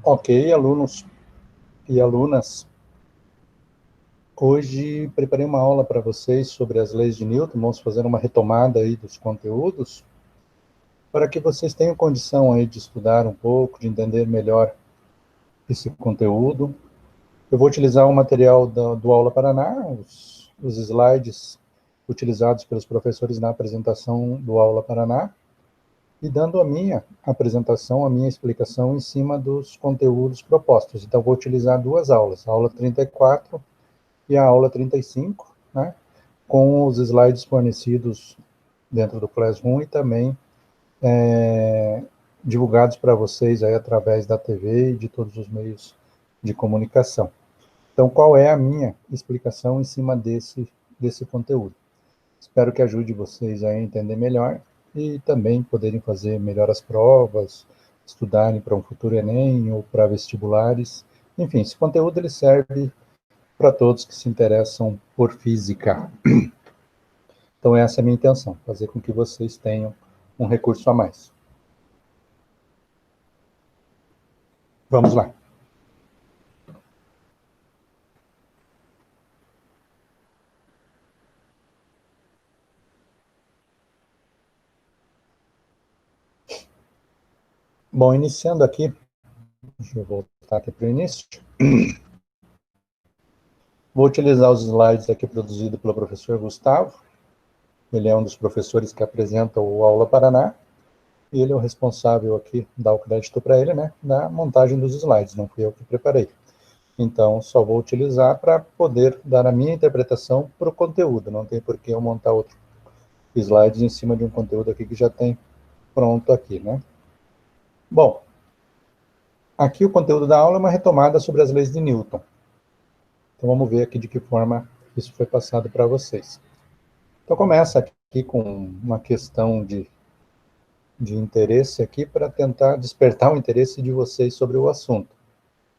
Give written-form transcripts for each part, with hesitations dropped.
Ok, alunos e alunas, hoje preparei uma aula para vocês sobre as leis de Newton. Vamos fazer uma retomada aí dos conteúdos, para que vocês tenham condição aí de estudar um pouco, de entender melhor esse conteúdo. Eu vou utilizar o material do Aula Paraná, os slides utilizados pelos professores na apresentação do Aula Paraná, e dando a minha apresentação, a minha explicação em cima dos conteúdos propostos. Então, vou utilizar duas aulas, a aula 34 e a aula 35, né, com os slides fornecidos dentro do Classroom e também divulgados para vocês aí através da TV e de todos os meios de comunicação. Então, qual é a minha explicação em cima desse conteúdo? Espero que ajude vocês a entender melhor e também poderem fazer melhor as provas, estudarem para um futuro Enem ou para vestibulares. Enfim, esse conteúdo ele serve para todos que se interessam por física. Então, essa é a minha intenção, fazer com que vocês tenham um recurso a mais. Vamos lá. Bom, iniciando aqui, deixa eu voltar aqui para o início. Vou utilizar os slides aqui produzidos pelo professor Gustavo. Ele é um dos professores que apresenta o Aula Paraná. E ele é o responsável aqui, dá o crédito para ele, né, na montagem dos slides, não fui eu que preparei. Então, só vou utilizar para poder dar a minha interpretação para o conteúdo, não tem por que eu montar outro slides em cima de um conteúdo aqui que já tem pronto aqui, né. Bom, aqui o conteúdo da aula é uma retomada sobre as leis de Newton. Então, vamos ver aqui de que forma isso foi passado para vocês. Então, começa aqui com uma questão de interesse aqui para tentar despertar o interesse de vocês sobre o assunto.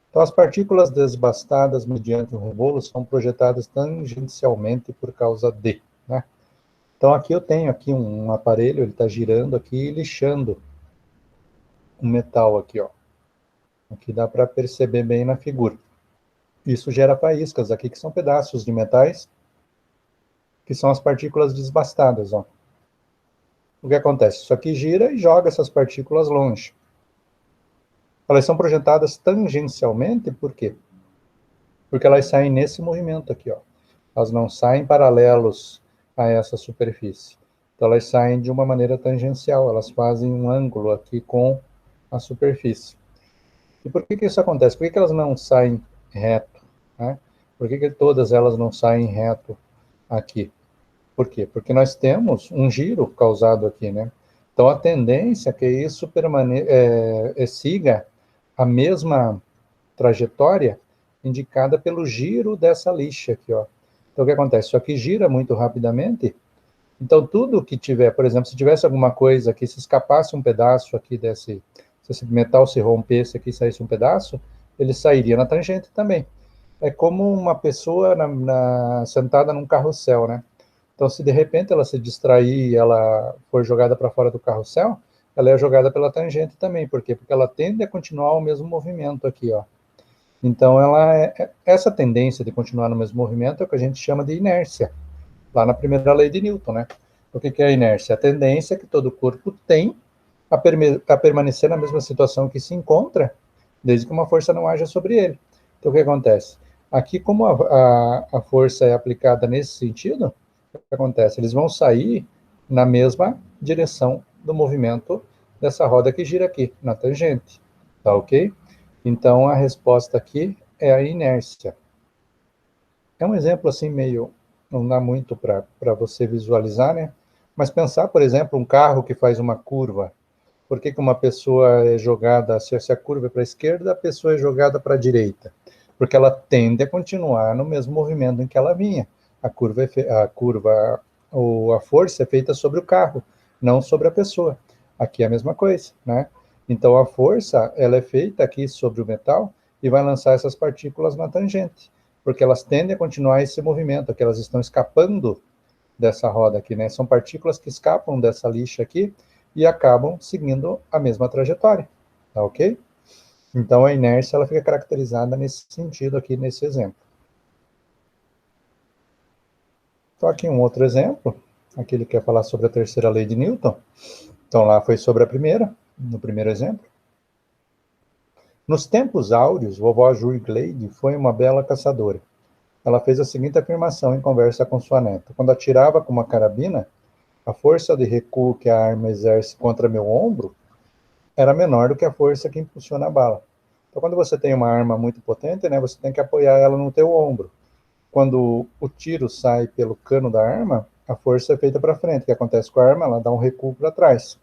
Então, as partículas desbastadas mediante um rebolo são projetadas tangencialmente por causa de, né? Então, aqui eu tenho aqui um aparelho, ele está girando aqui e lixando um metal aqui, ó. Aqui dá para perceber bem na figura. Isso gera faíscas aqui, que são pedaços de metais, que são as partículas desbastadas, ó. O que acontece? Isso aqui gira e joga essas partículas longe. Elas são projetadas tangencialmente, por quê? Porque elas saem nesse movimento aqui, ó. Elas não saem paralelos a essa superfície. Então, elas saem de uma maneira tangencial, elas fazem um ângulo aqui com a superfície. E por que isso acontece? Por que elas não saem reto, né? Por que todas elas não saem reto aqui? Por quê? Porque nós temos um giro causado aqui, né? Então, a tendência é que isso siga a mesma trajetória indicada pelo giro dessa lixa aqui, ó. Então, o que acontece? Isso aqui gira muito rapidamente, então tudo que tiver, por exemplo, se tivesse alguma coisa aqui, se escapasse um pedaço aqui se esse metal se rompesse aqui e saísse um pedaço, ele sairia na tangente também. É como uma pessoa sentada num carrossel, né? Então, se de repente ela se distrair e ela for jogada para fora do carrossel, ela é jogada pela tangente também. Por quê? Porque ela tende a continuar o mesmo movimento aqui, ó. Então, essa tendência de continuar no mesmo movimento é o que a gente chama de inércia, lá na primeira lei de Newton, né? O que é a inércia? A tendência que todo corpo tem a permanecer na mesma situação que se encontra, desde que uma força não haja sobre ele. Então, o que acontece? Aqui, como a força é aplicada nesse sentido, o que acontece? Eles vão sair na mesma direção do movimento dessa roda que gira aqui, na tangente, tá ok? Então, a resposta aqui é a inércia. É um exemplo assim meio, não dá muito para você visualizar, né? Mas pensar, por exemplo, um carro que faz uma curva. Por que uma pessoa é jogada, se a curva é para a esquerda, a pessoa é jogada para a direita? Porque ela tende a continuar no mesmo movimento em que ela vinha. Ou a força é feita sobre o carro, não sobre a pessoa. Aqui é a mesma coisa, né? Então, a força, ela é feita aqui sobre o metal e vai lançar essas partículas na tangente, porque elas tendem a continuar esse movimento, que elas estão escapando dessa roda aqui, né? São partículas que escapam dessa lixa aqui e acabam seguindo a mesma trajetória, tá ok? Então, a inércia ela fica caracterizada nesse sentido aqui, nesse exemplo. Então, aqui um outro exemplo. Aqui ele quer falar sobre a terceira lei de Newton. Então, lá foi sobre a primeira, no primeiro exemplo. Nos tempos áureos, vovó Júlia Glade foi uma bela caçadora. Ela fez a seguinte afirmação em conversa com sua neta. Quando atirava com uma carabina, a força de recuo que a arma exerce contra meu ombro era menor do que a força que impulsiona a bala. Então, quando você tem uma arma muito potente, né, você tem que apoiar ela no teu ombro. Quando o tiro sai pelo cano da arma, a força é feita para frente. O que acontece com a arma? Ela dá um recuo para trás.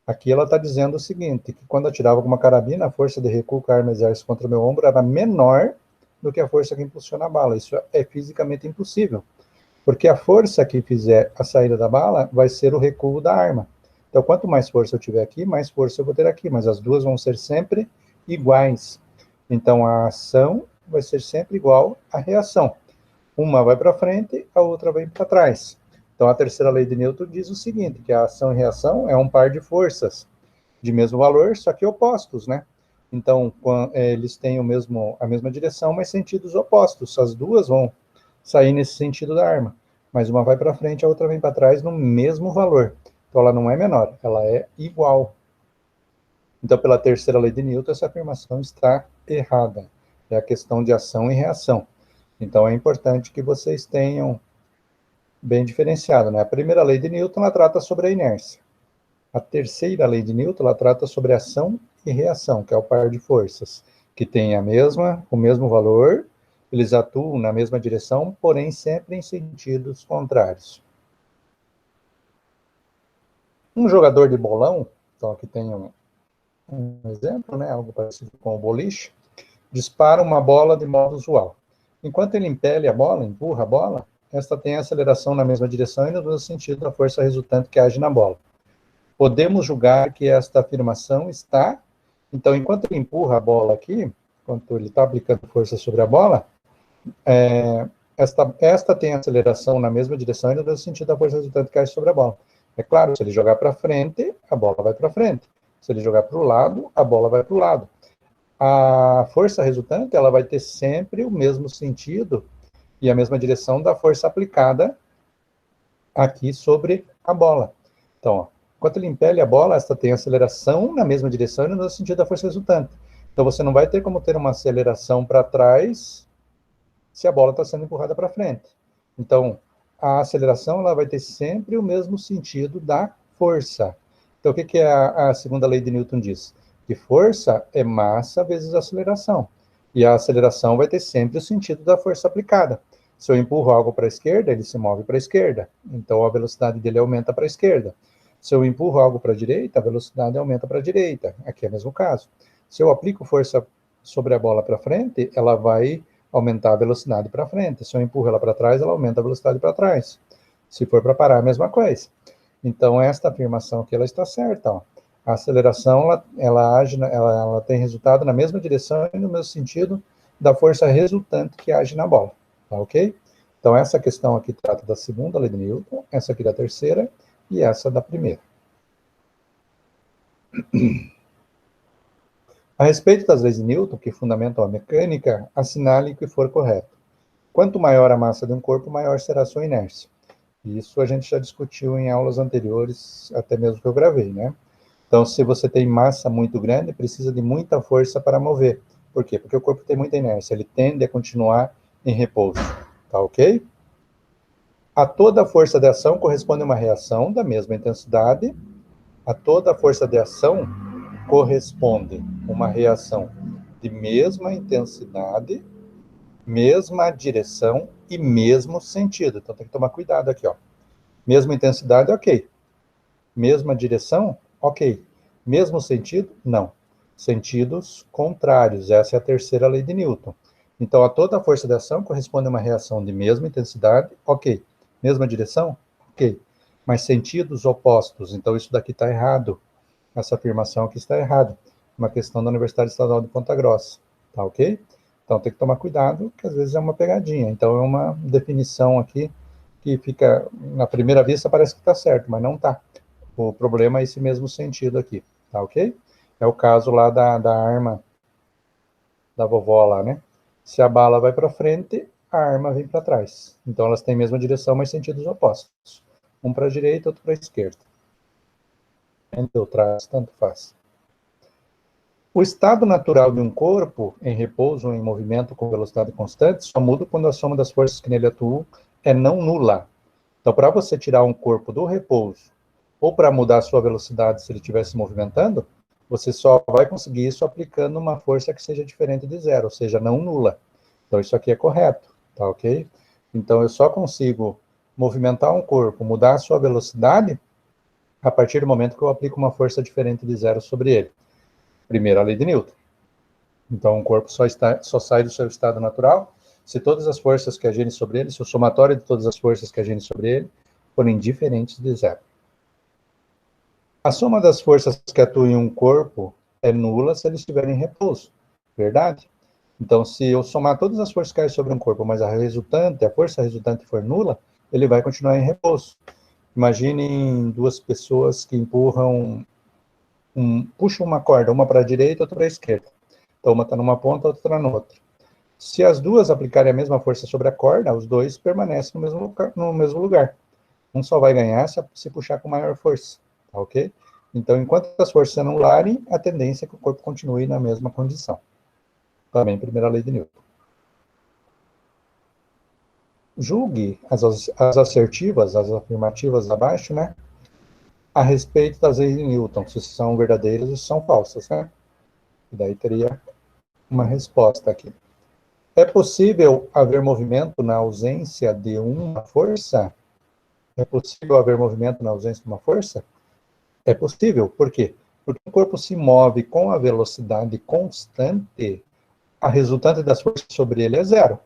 Aqui ela está dizendo o seguinte, que quando atirava com uma carabina, a força de recuo que a arma exerce contra o meu ombro era menor do que a força que impulsiona a bala. Isso é fisicamente impossível, porque a força que fizer a saída da bala vai ser o recuo da arma. Então, quanto mais força eu tiver aqui, mais força eu vou ter aqui, mas as duas vão ser sempre iguais. Então, a ação vai ser sempre igual à reação. Uma vai para frente, a outra vai para trás. Então, a terceira lei de Newton diz o seguinte, que a ação e reação é um par de forças de mesmo valor, só que opostos, né? Então, eles têm a mesma direção, mas sentidos opostos. As duas vão sair nesse sentido da arma, mas uma vai para frente, a outra vem para trás no mesmo valor. Então, ela não é menor, ela é igual. Então, pela terceira lei de Newton, essa afirmação está errada. É a questão de ação e reação. Então, é importante que vocês tenham bem diferenciado, né? A primeira lei de Newton, ela trata sobre a inércia. A terceira lei de Newton, ela trata sobre ação e reação, que é o par de forças, que tem o mesmo valor, eles atuam na mesma direção, porém sempre em sentidos contrários. Um jogador de bolão, então aqui tem um exemplo, né, algo parecido com o boliche, dispara uma bola de modo usual. Enquanto ele impele a bola, empurra a bola, esta tem aceleração na mesma direção e no mesmo sentido da força resultante que age na bola. Podemos julgar que esta afirmação está... Então, enquanto ele empurra a bola aqui, enquanto ele está aplicando força sobre a bola, esta tem aceleração na mesma direção e no mesmo sentido da força resultante que age sobre a bola. É claro, se ele jogar para frente, a bola vai para frente. Se ele jogar para o lado, a bola vai para o lado. A força resultante, ela vai ter sempre o mesmo sentido e a mesma direção da força aplicada aqui sobre a bola. Então, ó, enquanto ele impele a bola, esta tem aceleração na mesma direção e no mesmo sentido da força resultante. Então, você não vai ter como ter uma aceleração para trás se a bola está sendo empurrada para frente. Então, a aceleração ela vai ter sempre o mesmo sentido da força. Então, o que a segunda lei de Newton diz? Que força é massa vezes aceleração. E a aceleração vai ter sempre o sentido da força aplicada. Se eu empurro algo para a esquerda, ele se move para a esquerda. Então, a velocidade dele aumenta para a esquerda. Se eu empurro algo para a direita, a velocidade aumenta para a direita. Aqui é o mesmo caso. Se eu aplico força sobre a bola para frente, ela vai aumentar a velocidade para frente. Se eu empurro ela para trás, ela aumenta a velocidade para trás. Se for para parar, a mesma coisa. Então, esta afirmação aqui, ela está certa. Ó. A aceleração, ela tem resultado na mesma direção e no mesmo sentido da força resultante que age na bola. Tá ok? Então, essa questão aqui trata da segunda lei de Newton, essa aqui da terceira e essa da primeira. A respeito das leis de Newton, que fundamentam a mecânica, assinale o que for correto. Quanto maior a massa de um corpo, maior será a sua inércia. Isso a gente já discutiu em aulas anteriores, até mesmo que eu gravei, né? Então, se você tem massa muito grande, precisa de muita força para mover. Por quê? Porque o corpo tem muita inércia, ele tende a continuar em repouso. Tá ok? A toda força de ação corresponde uma reação da mesma intensidade. A toda força de ação corresponde uma reação de mesma intensidade, mesma direção e mesmo sentido. Então tem que tomar cuidado aqui, ó. Mesma intensidade, ok. Mesma direção, ok. Mesmo sentido, não. Sentidos contrários. Essa é a terceira lei de Newton. Então, a toda força de ação corresponde a uma reação de mesma intensidade, ok. Mesma direção, ok. Mas sentidos opostos. Então, isso daqui está errado. Essa afirmação aqui está errada. Uma questão da Universidade Estadual de Ponta Grossa. Tá ok? Então, tem que tomar cuidado, que às vezes é uma pegadinha. Então, é uma definição aqui que fica, na primeira vista, parece que está certo, mas não está. O problema é esse mesmo sentido aqui, tá ok? É o caso lá da arma da vovó lá, né? Se a bala vai para frente, a arma vem para trás. Então elas têm a mesma direção, mas sentidos opostos. Um para a direita, outro para a esquerda. Entre ou trás, tanto faz. O estado natural de um corpo, em repouso ou em movimento com velocidade constante, só muda quando a soma das forças que nele atuam é não nula. Então, para você tirar um corpo do repouso, ou para mudar a sua velocidade se ele estiver se movimentando, você só vai conseguir isso aplicando uma força que seja diferente de zero, ou seja, não nula. Então, isso aqui é correto, tá ok? Então, eu só consigo movimentar um corpo, mudar a sua velocidade, a partir do momento que eu aplico uma força diferente de zero sobre ele. Primeiro, a lei de Newton. Então, o corpo só sai do seu estado natural se todas as forças que agirem sobre ele, se o somatório de todas as forças que agirem sobre ele, forem diferentes de zero. A soma das forças que atuam em um corpo é nula se ele estiver em repouso, verdade? Então, se eu somar todas as forças que caem sobre um corpo, mas a força resultante for nula, ele vai continuar em repouso. Imaginem duas pessoas que puxam uma corda, uma para a direita, outra para a esquerda. Então, uma está numa ponta, outra está na outra. Se as duas aplicarem a mesma força sobre a corda, os dois permanecem no mesmo lugar. Um só vai ganhar se puxar com maior força, tá ok? Então, enquanto as forças se anularem, a tendência é que o corpo continue na mesma condição. Também, primeira lei de Newton. Julgue as assertivas, as afirmativas abaixo, né? A respeito das leis de Newton, se são verdadeiras ou se são falsas, né? E daí teria uma resposta aqui. É possível haver movimento na ausência de uma força? É possível haver movimento na ausência de uma força? É possível. Por quê? Porque o corpo se move com a velocidade constante, a resultante das forças sobre ele é zero.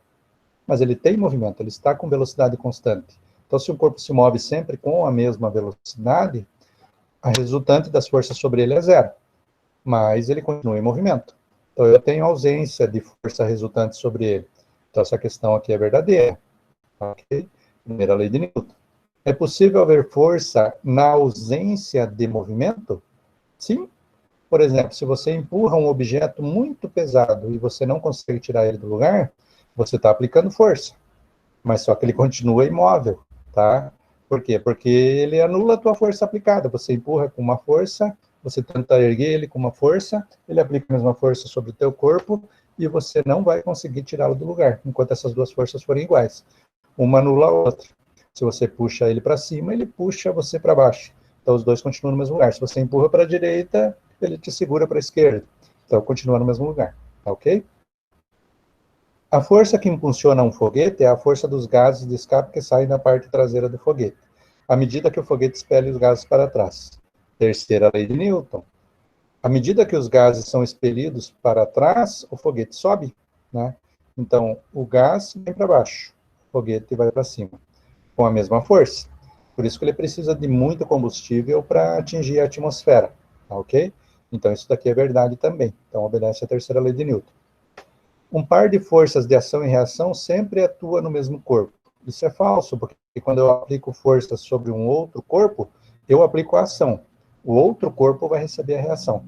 Mas ele tem movimento, ele está com velocidade constante. Então, se o corpo se move sempre com a mesma velocidade, a resultante das forças sobre ele é zero. Mas ele continua em movimento. Então, eu tenho ausência de força resultante sobre ele. Então, essa questão aqui é verdadeira. Ok? Primeira lei de Newton. É possível haver força na ausência de movimento? Sim. Por exemplo, se você empurra um objeto muito pesado e você não consegue tirar ele do lugar, você está aplicando força. Mas só que ele continua imóvel, tá? Por quê? Porque ele anula a tua força aplicada. Você empurra com uma força, você tenta erguer ele com uma força, ele aplica a mesma força sobre o teu corpo e você não vai conseguir tirá-lo do lugar, enquanto essas duas forças forem iguais. Uma anula a outra. Se você puxa ele para cima, ele puxa você para baixo. Então, os dois continuam no mesmo lugar. Se você empurra para a direita, ele te segura para a esquerda. Então, continua no mesmo lugar. Tá ok? A força que impulsiona um foguete é a força dos gases de escape que saem da parte traseira do foguete, à medida que o foguete expele os gases para trás. Terceira lei de Newton. À medida que os gases são expelidos para trás, o foguete sobe, né? Então, o gás vem para baixo, o foguete vai para cima, com a mesma força. Por isso que ele precisa de muito combustível para atingir a atmosfera, tá ok? Então, isso daqui é verdade também. Então, obedece à terceira lei de Newton. Um par de forças de ação e reação sempre atua no mesmo corpo. Isso é falso, porque quando eu aplico forças sobre um outro corpo, eu aplico a ação. O outro corpo vai receber a reação.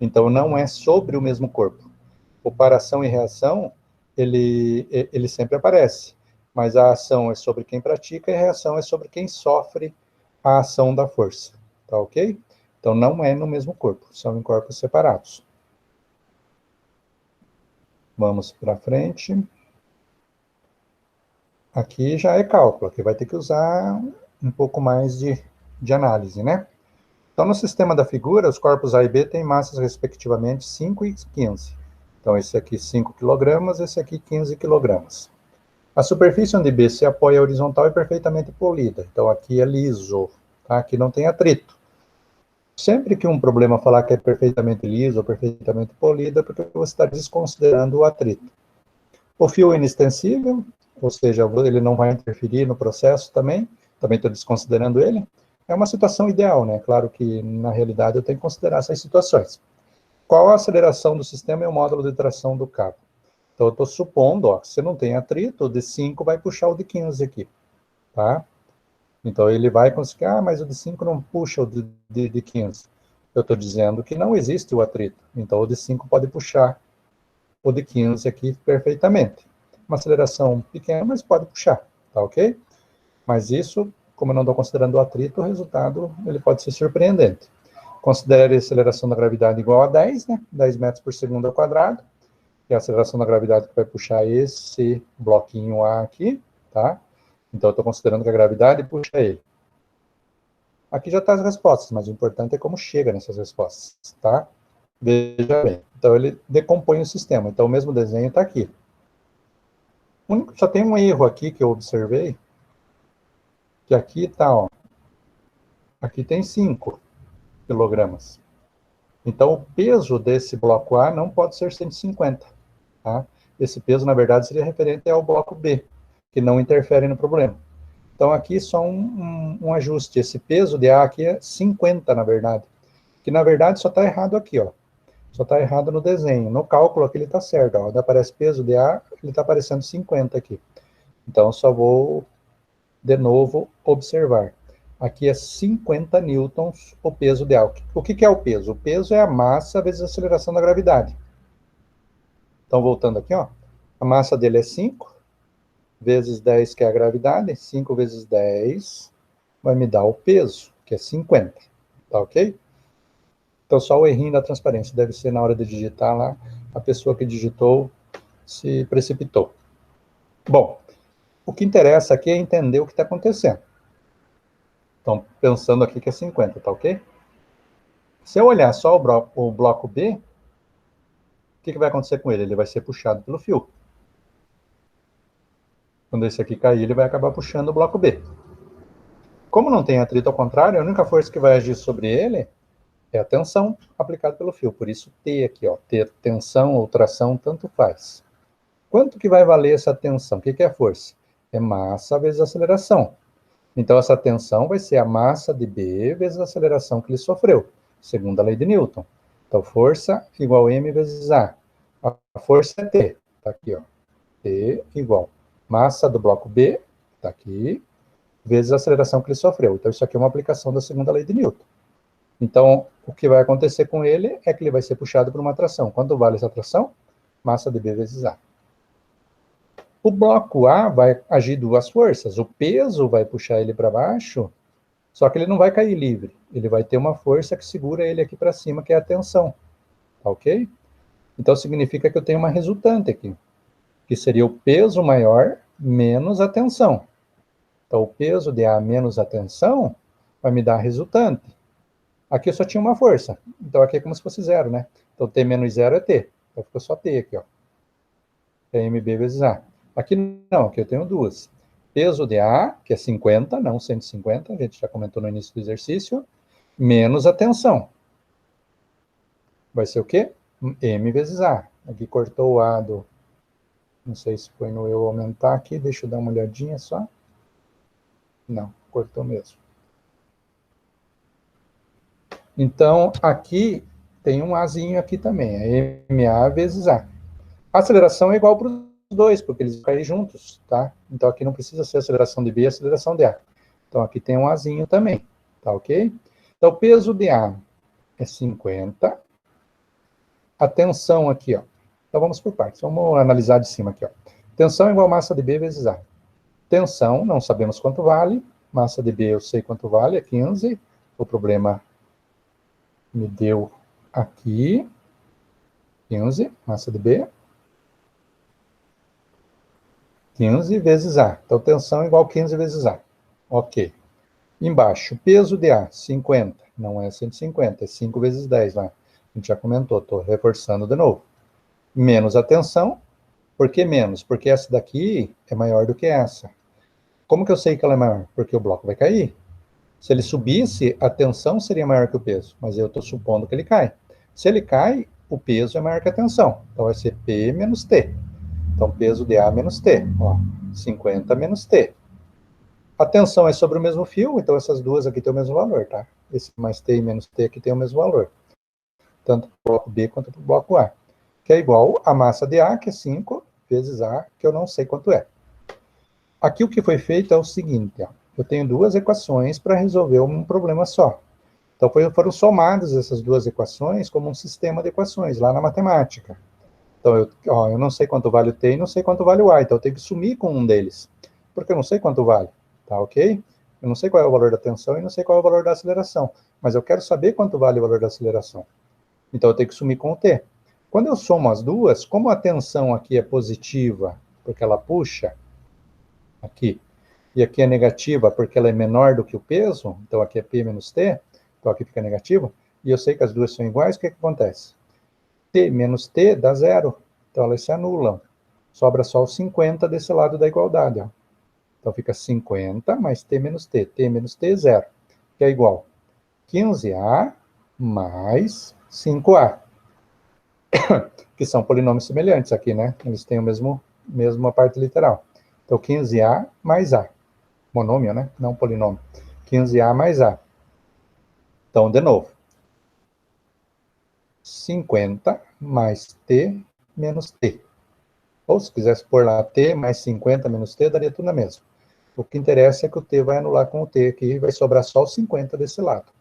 Então, não é sobre o mesmo corpo. O par ação e reação, ele sempre aparece. Mas a ação é sobre quem pratica e a reação é sobre quem sofre a ação da força. Tá ok? Então, não é no mesmo corpo. São em corpos separados. Vamos para frente. Aqui já é cálculo, aqui vai ter que usar um pouco mais de análise, né? Então, no sistema da figura, os corpos A e B têm massas, respectivamente, 5 e 15. Então, esse aqui 5 kg, esse aqui 15 kg. A superfície onde B se apoia horizontal é perfeitamente polida. Então, aqui é liso, tá? Aqui não tem atrito. Sempre que um problema falar que é perfeitamente liso ou perfeitamente polido, é porque você está desconsiderando o atrito. O fio é inextensível, ou seja, ele não vai interferir no processo também estou desconsiderando ele. É uma situação ideal, né? Claro que, na realidade, eu tenho que considerar essas situações. Qual a aceleração do sistema e o módulo de tração do cabo? Então, eu estou supondo, ó, se não tem atrito, o de 5 vai puxar o de 15 aqui, tá? Então, ele vai conseguir, mas o de 5 não puxa o de 15. Eu estou dizendo que não existe o atrito, então o de 5 pode puxar o de 15 aqui perfeitamente. Uma aceleração pequena, mas pode puxar, tá ok? Mas isso, como eu não estou considerando o atrito, o resultado ele pode ser surpreendente. Considere a aceleração da gravidade igual a 10, né? 10 metros por segundo ao quadrado, que é a aceleração da gravidade que vai puxar esse bloquinho A aqui, tá? Então, eu estou considerando que a gravidade puxa ele. Aqui já está as respostas, mas o importante é como chega nessas respostas, tá? Veja bem. Então, ele decompõe o sistema. Então, o mesmo desenho está aqui. Só tem um erro aqui que eu observei, que aqui está, ó. Aqui tem 5 quilogramas. Então, o peso desse bloco A não pode ser 150, tá? Esse peso, na verdade, seria referente ao bloco B, que não interfere no problema. Então, aqui só um ajuste. Esse peso de A aqui é 50, na verdade. Que, na verdade, só está errado aqui, ó. Só está errado no desenho. No cálculo aqui ele está certo, ó. Onde aparece peso de A, ele está aparecendo 50 aqui. Então, só vou, de novo, observar. Aqui é 50 newtons o peso de A. O que é o peso? O peso é a massa vezes a aceleração da gravidade. Então, voltando aqui, ó. A massa dele é 5, vezes 10, que é a gravidade. 5 vezes 10 vai me dar o peso, que é 50. Tá ok? Então, só o errinho da transparência. Deve ser na hora de digitar lá, a pessoa que digitou se precipitou. Bom, o que interessa aqui é entender o que está acontecendo. Então, pensando aqui que é 50, tá ok? Se eu olhar só o bloco B, o que vai acontecer com ele? Ele vai ser puxado pelo fio. Quando esse aqui cair, ele vai acabar puxando o bloco B. Como não tem atrito ao contrário, a única força que vai agir sobre ele é a tensão aplicada pelo fio. Por isso, T aqui, ó. Ter tensão ou tração, tanto faz. Quanto que vai valer essa tensão? O que é a força? É massa vezes aceleração. Então, essa tensão vai ser a massa de B vezes a aceleração que ele sofreu, segundo a lei de Newton. Então, força igual a M vezes A. A força é T, tá aqui, ó. T igual massa do bloco B, tá aqui, vezes a aceleração que ele sofreu. Então, isso aqui é uma aplicação da segunda lei de Newton. Então, o que vai acontecer com ele é que ele vai ser puxado por uma tração. Quanto vale essa tração? Massa de B vezes A. O bloco A vai agir duas forças. O peso vai puxar ele para baixo, só que ele não vai cair livre. Ele vai ter uma força que segura ele aqui para cima, que é a tensão. Tá ok? Então, significa que eu tenho uma resultante aqui, que seria o peso maior menos a tensão. Então, o peso de A menos a tensão vai me dar a resultante. Aqui eu só tinha uma força. Então, aqui é como se fosse zero, né? Então, T menos zero é T. Então, ficou só T aqui, ó. É MB vezes A. Aqui não, aqui eu tenho duas. Peso de A, que é 50, não 150, a gente já comentou no início do exercício, menos a tensão. Vai ser o quê? M vezes A. Aqui cortou o A do... Não sei se foi no eu aumentar aqui, deixa eu dar uma olhadinha só. Não, cortou mesmo. Então, aqui tem um Azinho aqui também, é MA vezes A. A aceleração é igual para os dois, porque eles vão cair juntos, tá? Então, aqui não precisa ser aceleração de B e aceleração de A. Então, aqui tem um Azinho também, tá ok? Então, o peso de A é 50. A tensão aqui, ó. Então, vamos por partes. Vamos analisar de cima aqui, ó. Tensão é igual a massa de B vezes A. Tensão, não sabemos quanto vale. Massa de B eu sei quanto vale, é 15. O problema me deu aqui 15, massa de B. 15 vezes A. Então, tensão igual a 15 vezes A. Ok. Embaixo, peso de A, 50. Não é 150, é 5 vezes 10 lá. A gente já comentou, estou reforçando de novo. Menos a tensão. Por que menos? Porque essa daqui é maior do que essa. Como que eu sei que ela é maior? Porque o bloco vai cair. Se ele subisse, a tensão seria maior que o peso, mas eu estou supondo que ele cai. Se ele cai, o peso é maior que a tensão. Então, vai ser P menos T. Então, peso de A menos T. Ó, 50 menos T. A tensão é sobre o mesmo fio, então essas duas aqui têm o mesmo valor, tá? Esse mais T e menos T aqui tem o mesmo valor. Tanto para o bloco B quanto para o bloco A. Que é igual a massa de A, que é 5, vezes A, que eu não sei quanto é. Aqui o que foi feito é o seguinte, ó. Eu tenho duas equações para resolver um problema só. Então, foram somadas essas duas equações como um sistema de equações, lá na matemática. Então, eu não sei quanto vale o t e não sei quanto vale o a, então eu tenho que sumir com um deles, porque eu não sei quanto vale, tá ok? Eu não sei qual é o valor da tensão e não sei qual é o valor da aceleração, mas eu quero saber quanto vale o valor da aceleração. Então eu tenho que sumir com o t. Quando eu somo as duas, como a tensão aqui é positiva, porque ela puxa, aqui, e aqui é negativa porque ela é menor do que o peso, então aqui é P menos T, então aqui fica negativo, e eu sei que as duas são iguais, o que acontece? T menos T dá zero, então elas se anulam. Sobra só o 50 desse lado da igualdade. Ó. Então fica 50 mais T menos T zero, que é igual 15A mais 5A, que são polinômios semelhantes aqui, né? Eles têm a mesma parte literal. Então 15A mais A. Monômio, né? Não polinômio. 15A mais A. Então, de novo. 50 mais T menos T. Ou se quisesse pôr lá T mais 50 menos T, daria tudo na mesma. O que interessa é que o T vai anular com o T aqui, e vai sobrar só o 50 desse lado.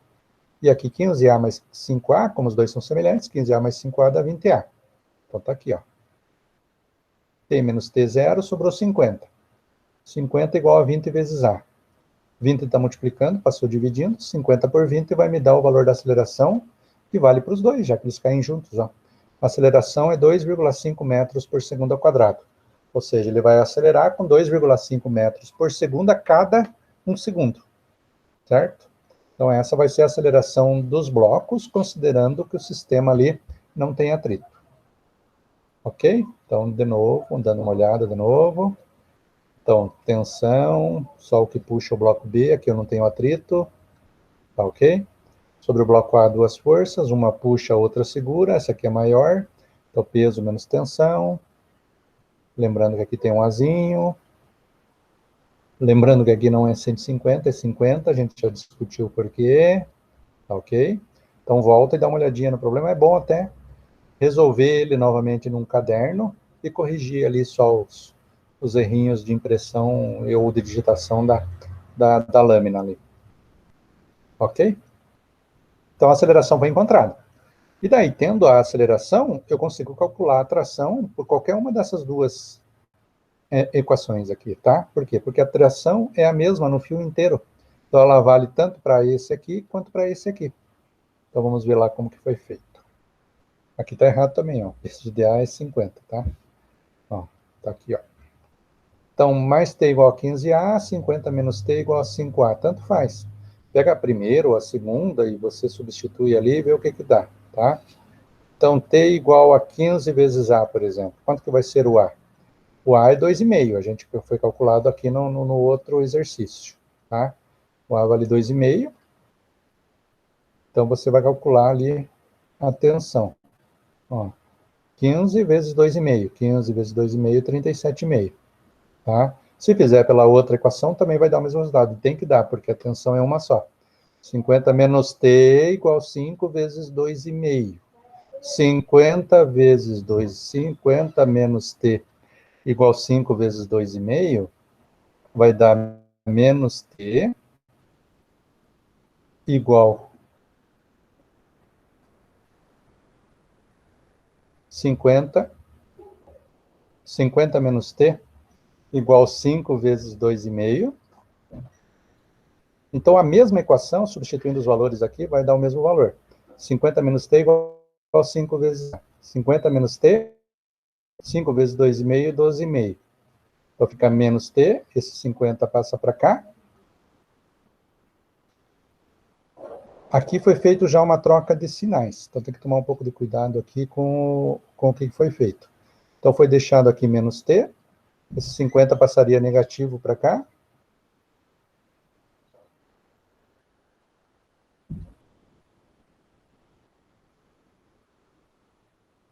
E aqui 15A mais 5A, como os dois são semelhantes, 15A mais 5A dá 20A. Então tá aqui, ó. T menos T zero, sobrou 50. 50 igual a 20 vezes A. 20 está multiplicando, passou dividindo, 50 por 20 vai me dar o valor da aceleração, que vale para os dois, já que eles caem juntos. Ó. A aceleração é 2,5 metros por segundo ao quadrado. Ou seja, ele vai acelerar com 2,5 metros por segundo a cada 1 segundo. Certo? Então, essa vai ser a aceleração dos blocos, considerando que o sistema ali não tem atrito. Ok? Então, de novo, dando uma olhada de novo. Então, tensão, só o que puxa o bloco B, aqui eu não tenho atrito, tá ok? Sobre o bloco A, duas forças, uma puxa, a outra segura, essa aqui é maior, então peso menos tensão, lembrando que aqui tem um Azinho, lembrando que aqui não é 150, é 50, a gente já discutiu o porquê, tá ok? Então volta e dá uma olhadinha no problema, é bom até resolver ele novamente num caderno e corrigir ali só os errinhos de impressão ou de digitação da lâmina ali. Ok? Então a aceleração foi encontrada. E daí, tendo a aceleração, eu consigo calcular a tração por qualquer uma dessas duas equações aqui, tá? Por quê? Porque a tração é a mesma no fio inteiro. Então ela vale tanto para esse aqui quanto para esse aqui. Então vamos ver lá como que foi feito. Aqui está errado também, ó. Esse de DA é 50, tá? Ó, tá aqui, ó. Então, mais T igual a 15A, 50 menos T igual a 5A. Tanto faz. Pega a primeira ou a segunda e você substitui ali e vê o que que dá, tá? Então, T igual a 15 vezes A, por exemplo. Quanto que vai ser o A? O A é 2,5. A gente foi calculado aqui no outro exercício, tá? O A vale 2,5. Então, você vai calcular ali a tensão. Ó, 15 vezes 2,5. 15 vezes 2,5, 37,5. Tá? Se fizer pela outra equação, também vai dar o mesmo resultado. Tem que dar, porque a tensão é uma só. 50 menos T igual 5 vezes 2,5. 50 vezes 2, 50 menos T igual 5 vezes 2,5, vai dar menos T igual 50. 50 menos T igual 5 vezes 2,5. Então, a mesma equação, substituindo os valores aqui, vai dar o mesmo valor. 50 menos T igual a 5 vezes A. 50 menos T, 5 vezes 2,5, 12,5. Então, fica menos T, esse 50 passa para cá. Aqui foi feito já uma troca de sinais. Então, tem que tomar um pouco de cuidado aqui com o que foi feito. Então, foi deixado aqui menos T. Esse 50 passaria negativo para cá.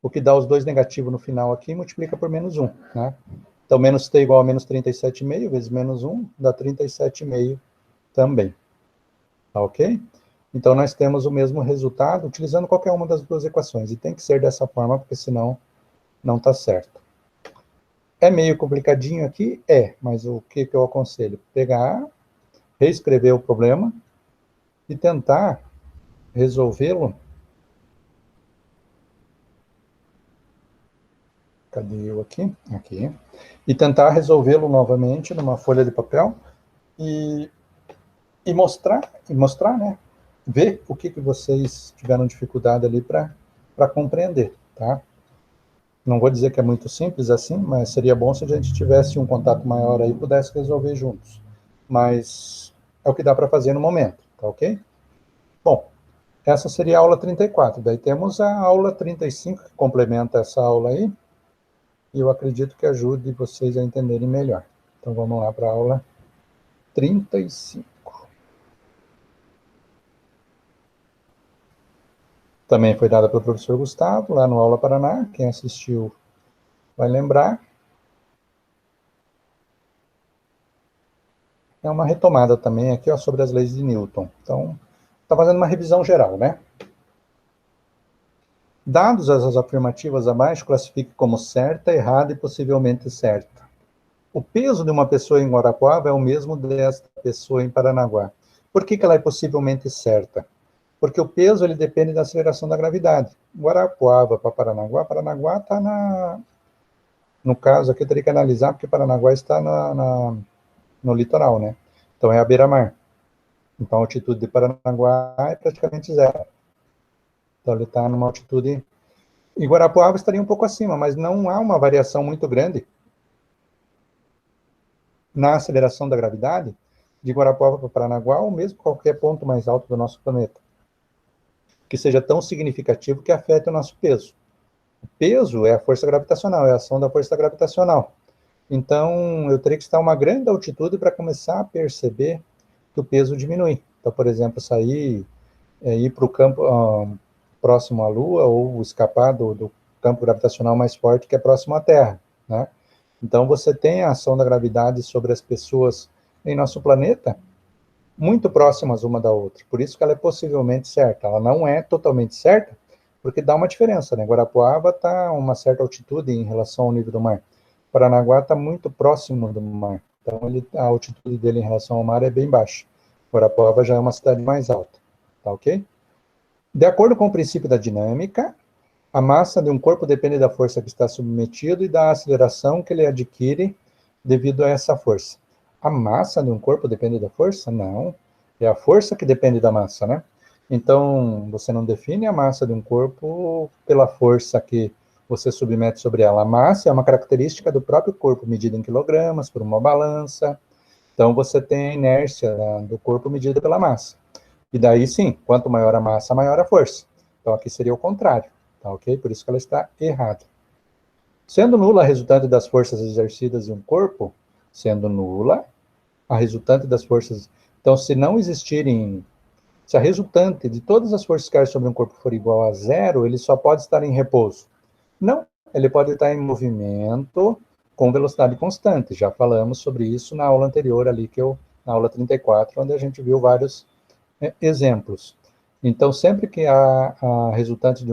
O que dá os dois negativos no final aqui, multiplica por menos 1, né? Então, menos t igual a menos 37,5 vezes menos 1, dá 37,5 também. Tá ok? Então, nós temos o mesmo resultado utilizando qualquer uma das duas equações. E tem que ser dessa forma, porque senão não está certo. É meio complicadinho aqui? É, mas o que eu aconselho? Pegar, reescrever o problema e tentar resolvê-lo Cadê eu aqui? Aqui. E tentar resolvê-lo novamente numa folha de papel e mostrar, né? Ver o que vocês tiveram dificuldade ali para compreender, tá? Não vou dizer que é muito simples assim, mas seria bom se a gente tivesse um contato maior aí e pudesse resolver juntos. Mas é o que dá para fazer no momento, tá ok? Bom, essa seria a aula 34. Daí temos a aula 35, que complementa essa aula aí, e eu acredito que ajude vocês a entenderem melhor. Então vamos lá para a aula 35. Também foi dada pelo professor Gustavo, lá no Aula Paraná. Quem assistiu vai lembrar. É uma retomada também aqui, ó, sobre as leis de Newton. Então, está fazendo uma revisão geral, né? Dados as afirmativas abaixo, classifique como certa, errada e possivelmente certa. O peso de uma pessoa em Guarapuava é o mesmo desta pessoa em Paranaguá. Por que ela é possivelmente certa? Porque o peso ele depende da aceleração da gravidade. Guarapuava para Paranaguá, Paranaguá está no caso aqui eu teria que analisar, porque Paranaguá está no litoral, né? Então é a beira-mar. Então a altitude de Paranaguá é praticamente zero. Então ele está numa altitude... E Guarapuava estaria um pouco acima, mas não há uma variação muito grande na aceleração da gravidade de Guarapuava para Paranaguá, ou mesmo qualquer ponto mais alto do nosso planeta, que seja tão significativo que afete o nosso peso. O peso é a força gravitacional, é a ação da força gravitacional. Então, eu teria que estar a uma grande altitude para começar a perceber que o peso diminui. Então, por exemplo, ir para o campo próximo à Lua, ou escapar do campo gravitacional mais forte que é próximo à Terra, né? Então, você tem a ação da gravidade sobre as pessoas em nosso planeta muito próximas uma da outra. Por isso que ela é possivelmente certa. Ela não é totalmente certa, porque dá uma diferença, né? Guarapuava está a uma certa altitude em relação ao nível do mar. Paranaguá está muito próximo do mar. Então, a altitude dele em relação ao mar é bem baixa. Guarapuava já é uma cidade mais alta. Tá ok? De acordo com o princípio da dinâmica, a massa de um corpo depende da força que está submetido e da aceleração que ele adquire devido a essa força. A massa de um corpo depende da força? Não. É a força que depende da massa, né? Então, você não define a massa de um corpo pela força que você submete sobre ela. A massa é uma característica do próprio corpo, medida em quilogramas, por uma balança. Então, você tem a inércia do corpo medida pela massa. E daí, sim, quanto maior a massa, maior a força. Então, aqui seria o contrário, tá ok? Por isso que ela está errada. Sendo nula a resultante das forças exercidas em um corpo, sendo nula a resultante das forças... Então, se não existirem... Se a resultante de todas as forças que caem sobre um corpo for igual a zero, ele só pode estar em repouso. Não, ele pode estar em movimento com velocidade constante. Já falamos sobre isso na aula anterior, ali na aula 34, onde a gente viu vários exemplos. Então, sempre que a resultante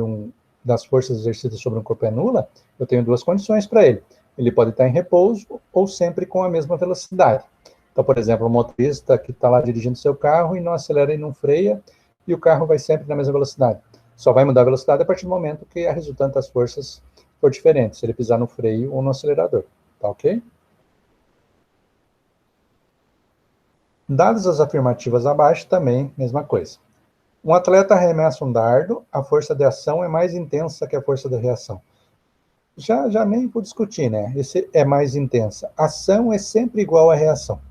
das forças exercidas sobre um corpo é nula, eu tenho duas condições para ele. Ele pode estar em repouso ou sempre com a mesma velocidade. Então, por exemplo, o motorista que está lá dirigindo seu carro e não acelera e não freia, e o carro vai sempre na mesma velocidade. Só vai mudar a velocidade a partir do momento que a resultante das forças for diferente, se ele pisar no freio ou no acelerador. Tá ok? Dadas as afirmativas abaixo, também, mesma coisa. Um atleta arremessa um dardo, a força de ação é mais intensa que a força de reação. Já nem vou discutir, né? Esse é mais intensa. Ação é sempre igual à reação.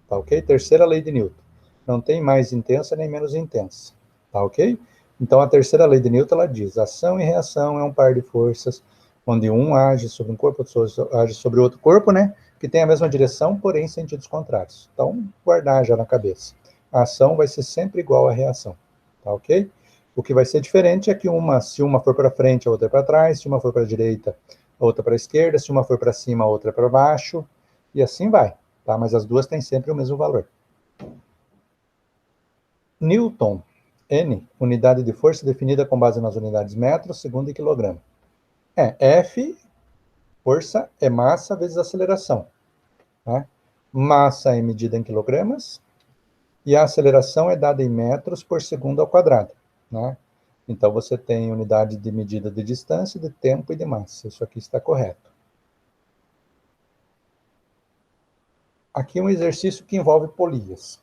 Tá ok? Terceira lei de Newton. Não tem mais intensa nem menos intensa. Tá ok? Então, a terceira lei de Newton, ela diz, ação e reação é um par de forças, onde um age sobre um corpo, outro age sobre outro corpo, né? Que tem a mesma direção, porém em sentidos contrários. Então, guardar já na cabeça. A ação vai ser sempre igual à reação. Tá ok? O que vai ser diferente é que se uma for para frente, a outra é para trás, se uma for para a direita, a outra para a esquerda, se uma for para cima, a outra é para baixo, e assim vai. Tá? Mas as duas têm sempre o mesmo valor. Newton, N, unidade de força definida com base nas unidades metro, segundo e quilograma. F, força, é massa vezes aceleração. Tá? Massa é medida em quilogramas, e a aceleração é dada em metros por segundo ao quadrado. Né? Então, você tem unidade de medida de distância, de tempo e de massa. Isso aqui está correto. Aqui um exercício que envolve polias.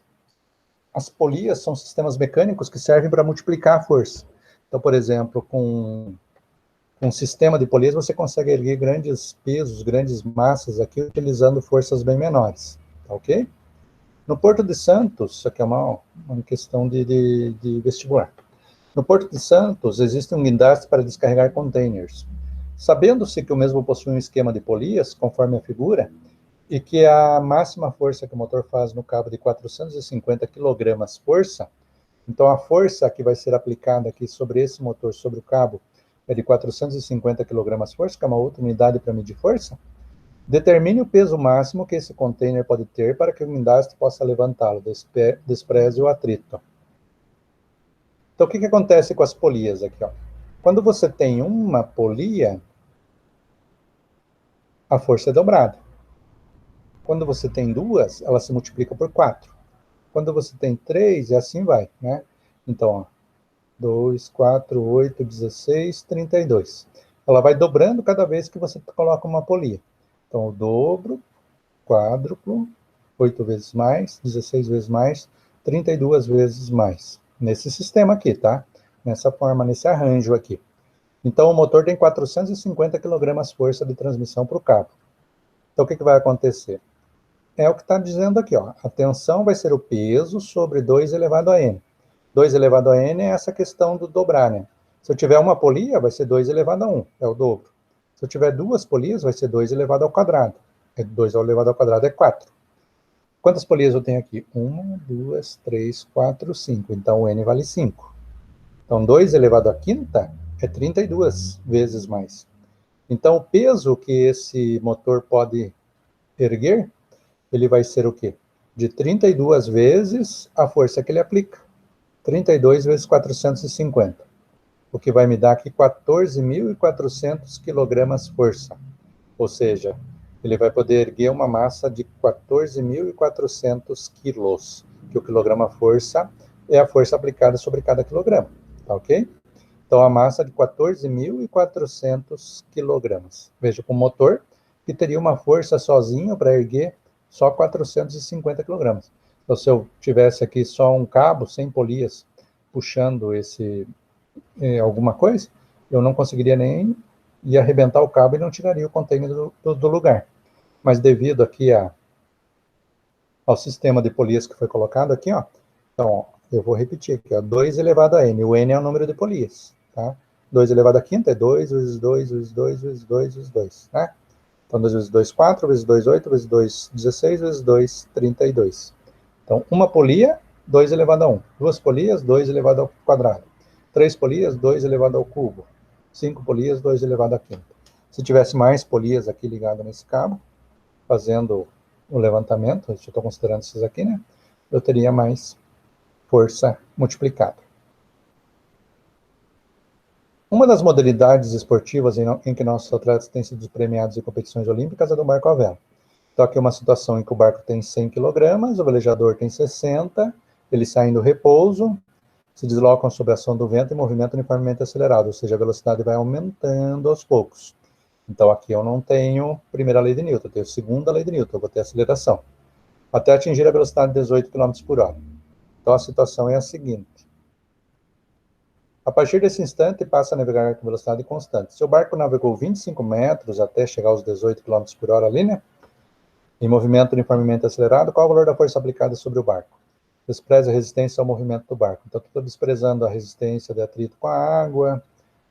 As polias são sistemas mecânicos que servem para multiplicar a força. Então, por exemplo, com um sistema de polias, você consegue erguer grandes pesos, grandes massas aqui, utilizando forças bem menores. Tá ok? No Porto de Santos, isso aqui é uma questão de vestibular. No Porto de Santos, existe um guindaste para descarregar containers. Sabendo-se que o mesmo possui um esquema de polias, conforme a figura, e que a máxima força que o motor faz no cabo de 450 kg força, então a força que vai ser aplicada aqui sobre esse motor, sobre o cabo, é de 450 kg força, que é uma outra unidade para medir força. Determine o peso máximo que esse container pode ter para que o guindaste possa levantá-lo, despreze o atrito. Então, o que acontece com as polias aqui? Ó? Quando você tem uma polia, a força é dobrada. Quando você tem duas, ela se multiplica por 4. Quando você tem 3, e assim vai, né? Então, ó, 2, 4, 8, 16, 32. Ela vai dobrando cada vez que você coloca uma polia. Então, o dobro, quádruplo, 8 vezes mais, 16 vezes mais, 32 vezes mais. Nesse sistema aqui, tá? Nessa forma, nesse arranjo aqui. Então, o motor tem 450 kg força de transmissão para o cabo. Então, o que vai acontecer? É o que está dizendo aqui, ó. A tensão vai ser o peso sobre 2 elevado a n. 2 elevado a n é essa questão do dobrar, né? Se eu tiver uma polia, vai ser 2 elevado a 1, é o dobro. Se eu tiver duas polias, vai ser 2 elevado ao quadrado. 2 elevado ao quadrado é 4. Quantas polias eu tenho aqui? 1, 2, 3, 4, 5. Então, o n vale 5. Então, 2 elevado à quinta é 32 vezes mais. Então, o peso que esse motor pode erguer, ele vai ser o quê? De 32 vezes a força que ele aplica. 32 vezes 450. O que vai me dar aqui 14.400 kg força. Ou seja, ele vai poder erguer uma massa de 14.400 quilos, que o quilograma força é a força aplicada sobre cada quilograma, tá ok? Então, a massa de 14.400 quilogramas. Veja, com o motor, que teria uma força sozinho para erguer só 450 quilogramas. Então, se eu tivesse aqui só um cabo, sem polias, puxando alguma coisa, eu não conseguiria nem ia arrebentar o cabo e não tiraria o container do lugar. Mas devido aqui ao sistema de polias que foi colocado aqui, ó, então, ó, eu vou repetir aqui, ó, 2 elevado a n. O n é o número de polias, tá? 2 elevado a quinta é 2 vezes 2 vezes 2 vezes 2 vezes 2, né? Então, 2 vezes 2, 4, vezes 2, 8, vezes 2, 16, vezes 2, 32. Então, uma polia, 2 elevado a 1. Duas polias, 2 elevado ao quadrado. 3 polias, 2 elevado ao cubo. 5 polias, 2 elevado à quinta. Se tivesse mais polias aqui ligadas nesse cabo, fazendo o levantamento, eu estou considerando esses aqui, né? Eu teria mais força multiplicada. Uma das modalidades esportivas em que nossos atletas têm sido premiados em competições olímpicas é do barco à vela. Então, aqui é uma situação em que o barco tem 100 kg, o velejador tem 60, eles saem do repouso, se deslocam sob a ação do vento e movimento uniformemente acelerado, ou seja, a velocidade vai aumentando aos poucos. Então, aqui eu não tenho primeira lei de Newton, eu tenho segunda lei de Newton, eu vou ter aceleração, até atingir a velocidade de 18 km por hora. Então, a situação é a seguinte. A partir desse instante, passa a navegar com velocidade constante. Se o barco navegou 25 metros até chegar aos 18 km por hora ali, né? Em movimento uniformemente acelerado, qual é o valor da força aplicada sobre o barco? Despreza a resistência ao movimento do barco. Então, estou desprezando a resistência de atrito com a água,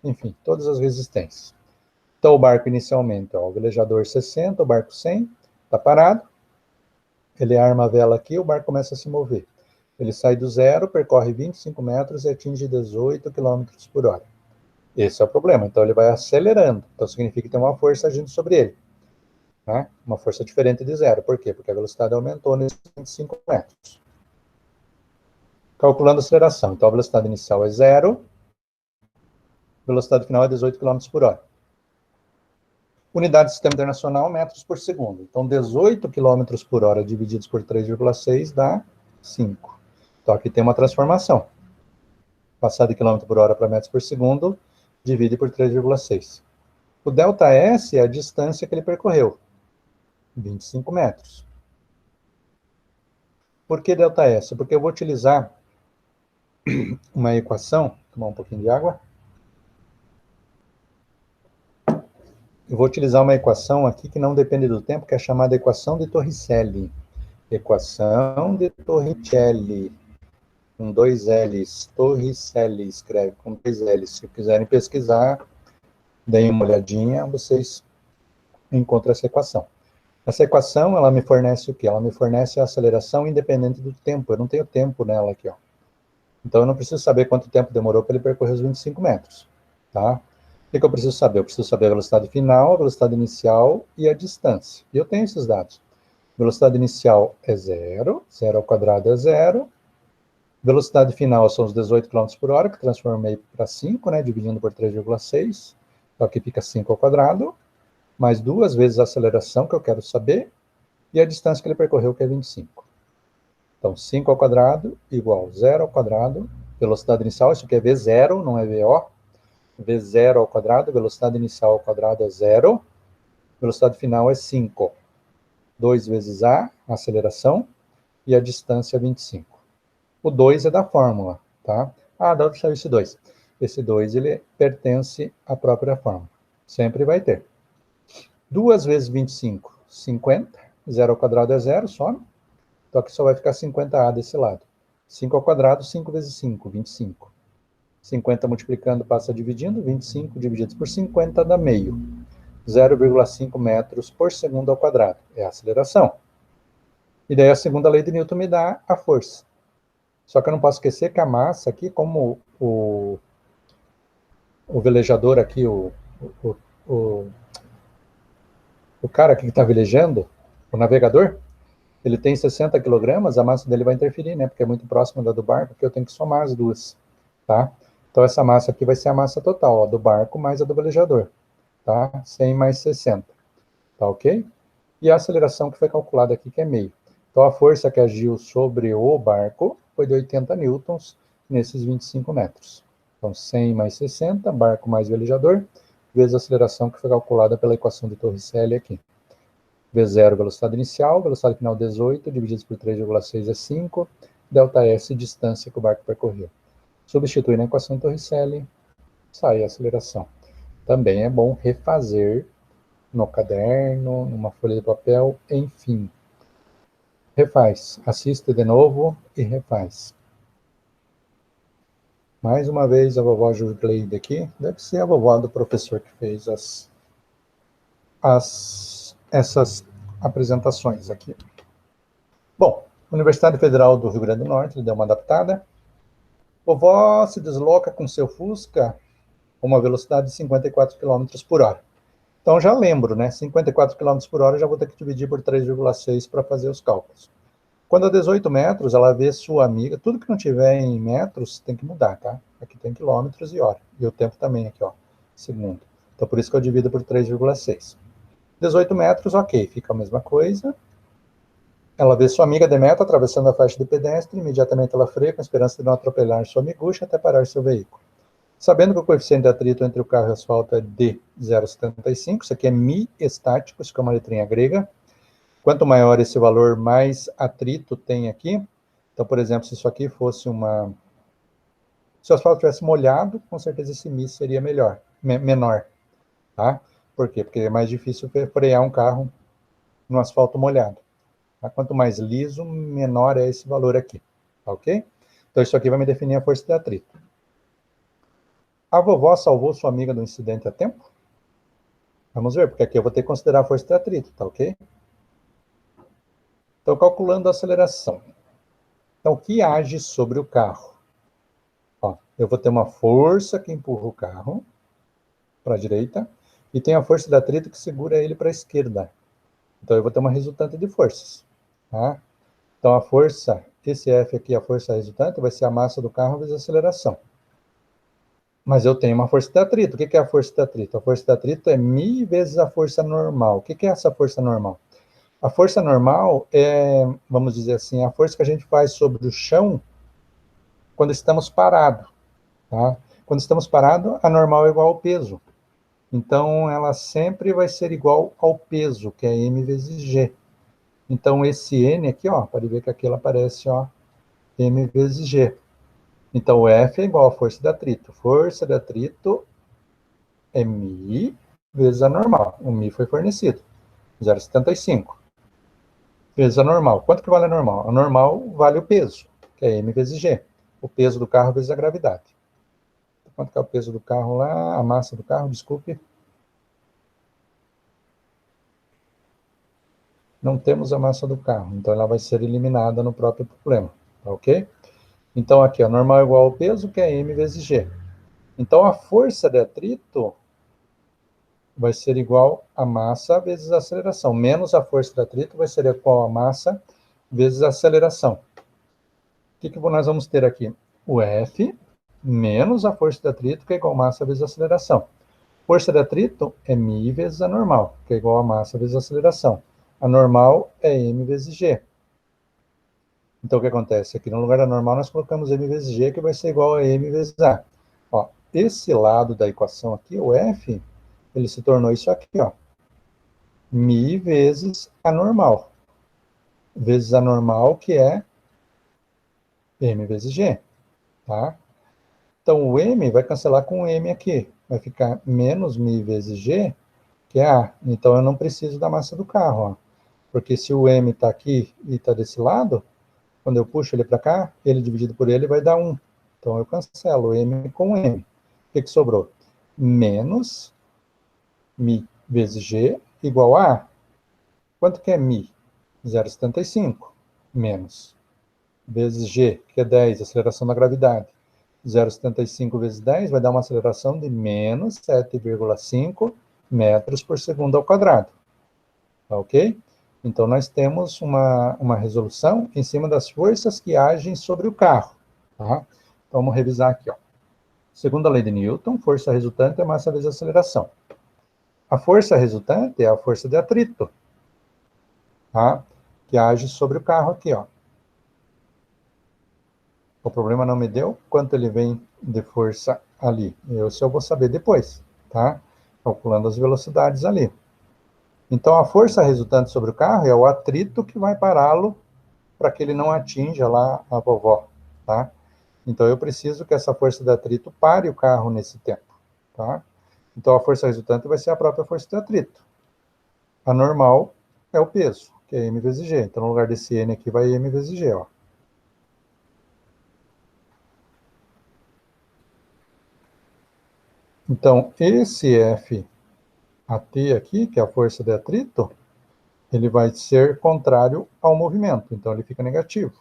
enfim, todas as resistências. Então, o barco inicialmente, ó, o velejador 60, o barco 100, está parado. Ele arma a vela aqui, o barco começa a se mover. Ele sai do zero, percorre 25 metros e atinge 18 km por hora. Esse é o problema. Então, ele vai acelerando. Então, significa que tem uma força agindo sobre ele. Né? Uma força diferente de zero. Por quê? Porque a velocidade aumentou nesses 25 metros. Calculando a aceleração. Então, a velocidade inicial é zero. Velocidade final é 18 km por hora. Unidade do Sistema Internacional, metros por segundo. Então, 18 km por hora divididos por 3,6 dá 5. Então, aqui tem uma transformação. passar de quilômetro por hora para metros por segundo, divide por 3,6. O ΔS é a distância que ele percorreu, 25 metros. Por que ΔS? Porque eu vou utilizar uma equação, vou tomar um pouquinho de água. Eu vou utilizar uma equação aqui que não depende do tempo, que é chamada equação de Torricelli. Equação de Torricelli, com 2 L's. Torricelli, escreve com 2 L's. Se quiserem pesquisar, deem uma olhadinha, vocês encontram essa equação. Essa equação, ela me fornece o quê? Ela me fornece a aceleração independente do tempo. Eu não tenho tempo nela aqui, ó. Então, eu não preciso saber quanto tempo demorou para ele percorrer os 25 metros, tá? O que eu preciso saber? Eu preciso saber a velocidade final, a velocidade inicial e a distância. E eu tenho esses dados. Velocidade inicial é 0, 0 ao quadrado é 0. Velocidade final são os 18 km por hora, que transformei para 5, né, dividindo por 3,6. Então, aqui fica 5 ao quadrado, mais 2 vezes a aceleração, que eu quero saber, e a distância que ele percorreu, que é 25. Então, 5 ao quadrado igual 0 ao quadrado, velocidade inicial, isso aqui é V0, não é VO. V0 ao quadrado, velocidade inicial ao quadrado é 0, velocidade final é 5. 2 vezes a aceleração, e a distância é 25. O 2 é da fórmula, tá? Ah, da onde saiu esse 2? Esse 2, ele pertence à própria fórmula. Sempre vai ter. 2 vezes 25, 50. 0 ao quadrado é 0, some. Então, aqui só vai ficar 50A desse lado. 5 ao quadrado, 5 vezes 5, 25. 50 multiplicando passa dividindo, 25 dividido por 50 dá meio. 0,5 metros por segundo ao quadrado. É a aceleração. E daí a segunda lei de Newton me dá a força. Só que eu não posso esquecer que a massa aqui, como o velejador aqui, o cara aqui que está velejando, o navegador, ele tem 60 kg, a massa dele vai interferir, né? Porque é muito próxima da do barco, porque eu tenho que somar as duas, tá? Então, essa massa aqui vai ser a massa total, ó, do barco mais a do velejador, tá? 100 mais 60, tá ok? E a aceleração que foi calculada aqui, que é meio. Então, a força que agiu sobre o barco foi de 80 newtons nesses 25 metros. Então, 100 mais 60, barco mais velejador, vezes a aceleração que foi calculada pela equação de Torricelli aqui. V0, velocidade inicial, velocidade final 18, divididos por 3,6 é 5, ΔS, distância que o barco percorreu. Substitui na equação de Torricelli, sai a aceleração. Também é bom refazer no caderno, numa folha de papel, enfim. Refaz, assiste de novo e refaz. Mais uma vez a vovó Jurgleide aqui, deve ser a vovó do professor que fez essas apresentações aqui. Bom, Universidade Federal do Rio Grande do Norte, ele deu uma adaptada. Vovó se desloca com seu Fusca com uma velocidade de 54 km por hora. Então, já lembro, né? 54 km por hora, já vou ter que dividir por 3,6 para fazer os cálculos. Quando a 18 metros, ela vê sua amiga, tudo que não tiver em metros tem que mudar, tá? Aqui tem quilômetros e hora. E o tempo também aqui, ó, segundo. Então, por isso que eu divido por 3,6. 18 metros, ok, fica a mesma coisa. Ela vê sua amiga de meta atravessando a faixa de pedestre, imediatamente ela freia com a esperança de não atropelar sua amigucha até parar seu veículo. Sabendo que o coeficiente de atrito entre o carro e o asfalto é de 0,75, isso aqui é mi estático, isso aqui é uma letrinha grega. Quanto maior esse valor, mais atrito tem aqui. Então, por exemplo, se isso aqui fosse uma... Se o asfalto tivesse molhado, com certeza esse mi seria menor. Tá? Por quê? Porque é mais difícil frear um carro no asfalto molhado. Tá? Quanto mais liso, menor é esse valor aqui. Tá ok? Então, isso aqui vai me definir a força de atrito. A vovó salvou sua amiga do incidente a tempo? Vamos ver, porque aqui eu vou ter que considerar a força de atrito, tá ok? Então, calculando a aceleração. Então, o que age sobre o carro? Ó, eu vou ter uma força que empurra o carro para a direita e tem a força de atrito que segura ele para a esquerda. Então, eu vou ter uma resultante de forças. Tá? Então, a força, esse F aqui, a força resultante, vai ser a massa do carro vezes a aceleração. Mas eu tenho uma força de atrito. O que é a força de atrito? A força de atrito é mi vezes a força normal. O que é essa força normal? A força normal é, vamos dizer assim, a força que a gente faz sobre o chão quando estamos parados. tá? Quando estamos parados, a normal é igual ao peso. Então, ela sempre vai ser igual ao peso, que é m vezes g. Então, esse n aqui, ó, pode ver que aqui ela aparece, ó, m vezes g. Então, o F é igual à força de atrito. Força de atrito é μ vezes a normal. O μ foi fornecido, 0,75. Vezes a normal. Quanto que vale a normal? A normal vale o peso, que é m vezes g. O peso do carro vezes a gravidade. Quanto que é o peso do carro lá? A massa do carro, desculpe. Não temos a massa do carro, então ela vai ser eliminada no próprio problema, tá ok? Então aqui, a normal é igual ao peso, que é m vezes g. Então a força de atrito vai ser igual a massa vezes a aceleração. Menos a força de atrito vai ser igual a massa vezes a aceleração. O que nós vamos ter aqui? O F menos a força de atrito, que é igual a massa vezes a aceleração. Força de atrito é μ vezes a normal, que é igual a massa vezes a aceleração. A normal é m vezes g. Então, o que acontece? Aqui no lugar da normal, nós colocamos m vezes g, que vai ser igual a m vezes a. Ó, esse lado da equação aqui, o F, ele se tornou isso aqui, ó. μ vezes a normal. Vezes a normal, que é m vezes g, tá? Então, o m vai cancelar com o m aqui. Vai ficar menos μ vezes g, que é a. Então, eu não preciso da massa do carro, ó. Porque se o m está aqui e está desse lado, quando eu puxo ele para cá, ele dividido por ele vai dar 1. Então, eu cancelo m com m. O que sobrou? Menos μ vezes g igual a. Quanto que é μ? 0,75. Menos. Vezes g, que é 10, aceleração da gravidade. 0,75 vezes 10 vai dar uma aceleração de menos 7,5 metros por segundo ao quadrado. Tá ok? Então, nós temos uma resolução em cima das forças que agem sobre o carro. Tá? Então, vamos revisar aqui. Ó. Segundo a lei de Newton, força resultante é massa vezes aceleração. A força resultante é a força de atrito, tá? Que age sobre o carro aqui. Ó. O problema não me deu quanto ele vem de força ali. Isso eu vou saber depois, tá? Calculando as velocidades ali. Então, a força resultante sobre o carro é o atrito que vai pará-lo para que ele não atinja lá a vovó, tá? Então, eu preciso que essa força de atrito pare o carro nesse tempo, tá? Então, a força resultante vai ser a própria força de atrito. A normal é o peso, que é m vezes g. Então, no lugar desse n aqui, vai m vezes g, ó. Então, esse F AT aqui, que é a força de atrito, ele vai ser contrário ao movimento, então ele fica negativo.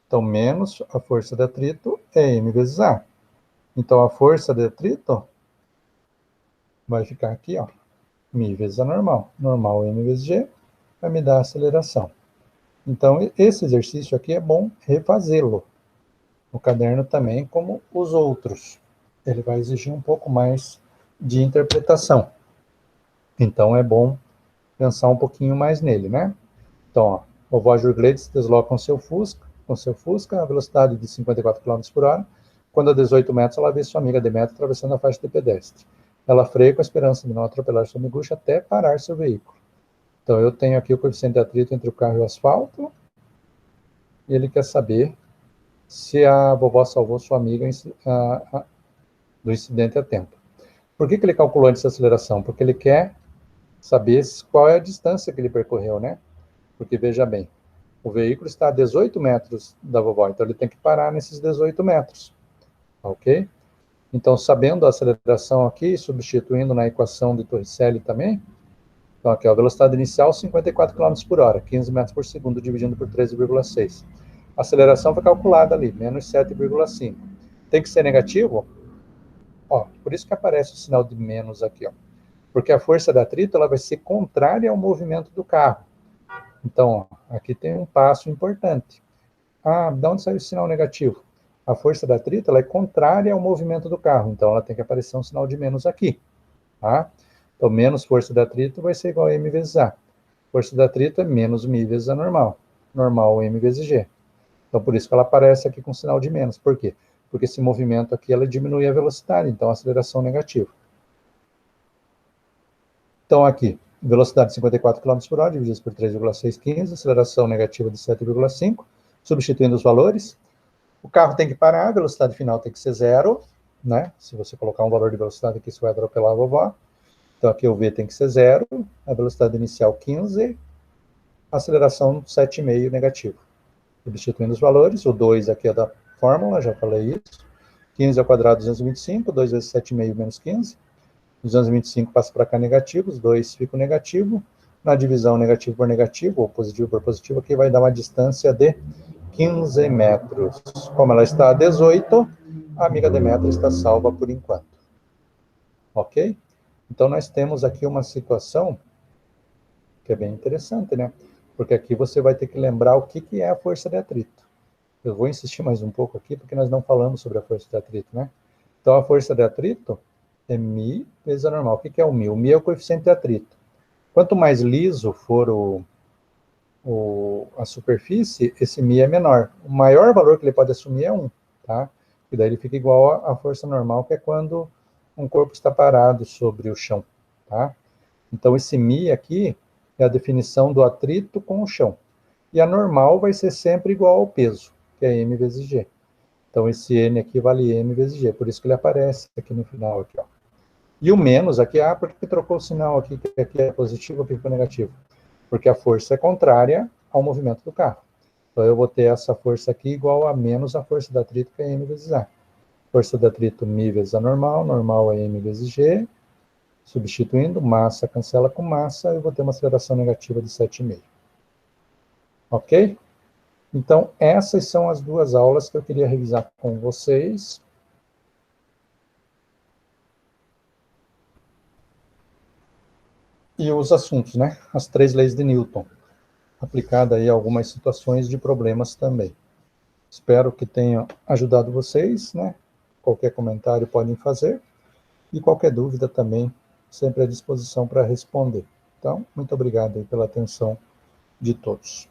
Então, menos a força de atrito é m vezes a. Então, a força de atrito vai ficar aqui, ó, μ vezes a normal. Normal m vezes g vai me dar a aceleração. Então, esse exercício aqui é bom refazê-lo no caderno também, como os outros. Ele vai exigir um pouco mais de interpretação. Então, é bom pensar um pouquinho mais nele, né? Então, ó, o vovó Jurgleides desloca com seu Fusca, a velocidade de 54 km por hora. Quando a 18 metros, ela vê sua amiga Demétria atravessando a faixa de pedestre. Ela freia com a esperança de não atropelar sua miguxa até parar seu veículo. Então, eu tenho aqui o coeficiente de atrito entre o carro e o asfalto. E ele quer saber se a vovó salvou sua amiga do incidente a tempo. Por que ele calculou essa aceleração? Porque ele quer saber qual é a distância que ele percorreu, né? Porque, veja bem, o veículo está a 18 metros da vovó, então ele tem que parar nesses 18 metros, ok? Então, sabendo a aceleração aqui, substituindo na equação de Torricelli também, então aqui, a velocidade inicial, 54 km por hora, 15 metros por segundo, dividindo por 13,6. A aceleração foi calculada ali, menos 7,5. Tem que ser negativo? Ó, por isso que aparece o sinal de menos aqui, ó. Porque a força de atrito ela vai ser contrária ao movimento do carro. Então, ó, aqui tem um passo importante. Ah, de onde saiu o sinal negativo? A força de atrito ela é contrária ao movimento do carro, então ela tem que aparecer um sinal de menos aqui. Tá? Então, menos força de atrito vai ser igual a m vezes a. Força de atrito é menos μ vezes a normal. Normal m vezes g. Então, por isso que ela aparece aqui com sinal de menos. Por quê? Porque esse movimento aqui, ela diminui a velocidade, então aceleração negativa. Então aqui, velocidade de 54 km por hora, dividido por 3,615, aceleração negativa de 7,5, substituindo os valores. O carro tem que parar, a velocidade final tem que ser zero, né? Se você colocar um valor de velocidade aqui, você vai atropelar a vovó. Então aqui o V tem que ser zero, a velocidade inicial 15, aceleração 7,5 negativo. Substituindo os valores, o 2 aqui é da fórmula, já falei isso. 15 ao quadrado, 225, 2 vezes 7,5 menos 15. 225 passa para cá negativo, os 2 ficam negativo. Na divisão negativo por negativo, ou positivo por positivo, aqui vai dar uma distância de 15 metros. Como ela está a 18, a amiga Demétra está salva por enquanto. Ok? Então, nós temos aqui uma situação que é bem interessante, né? Porque aqui você vai ter que lembrar o que é a força de atrito. Eu vou insistir mais um pouco aqui, porque nós não falamos sobre a força de atrito, né? Então, a força de atrito é μ vezes a normal. O que é o μ? O μ é o coeficiente de atrito. Quanto mais liso for a superfície, esse μ é menor. O maior valor que ele pode assumir é 1, tá? E daí ele fica igual à força normal, que é quando um corpo está parado sobre o chão, tá? Então, esse μ aqui é a definição do atrito com o chão. E a normal vai ser sempre igual ao peso, que é m vezes g. Então, esse n aqui vale m vezes g, por isso que ele aparece aqui no final. Aqui, ó. E o menos aqui, porque trocou o sinal aqui, que aqui é positivo, aqui ficou negativo. Porque a força é contrária ao movimento do carro. Então, eu vou ter essa força aqui igual a menos a força do atrito, que é m vezes a. Força do atrito, μ vezes a normal, normal é m vezes g. Substituindo, massa cancela com massa, eu vou ter uma aceleração negativa de 7,5. Ok? Então, essas são as duas aulas que eu queria revisar com vocês. E os assuntos, né? As 3 leis de Newton, aplicada aí a algumas situações de problemas também. Espero que tenha ajudado vocês, né? Qualquer comentário podem fazer. E qualquer dúvida também, sempre à disposição para responder. Então, muito obrigado aí pela atenção de todos.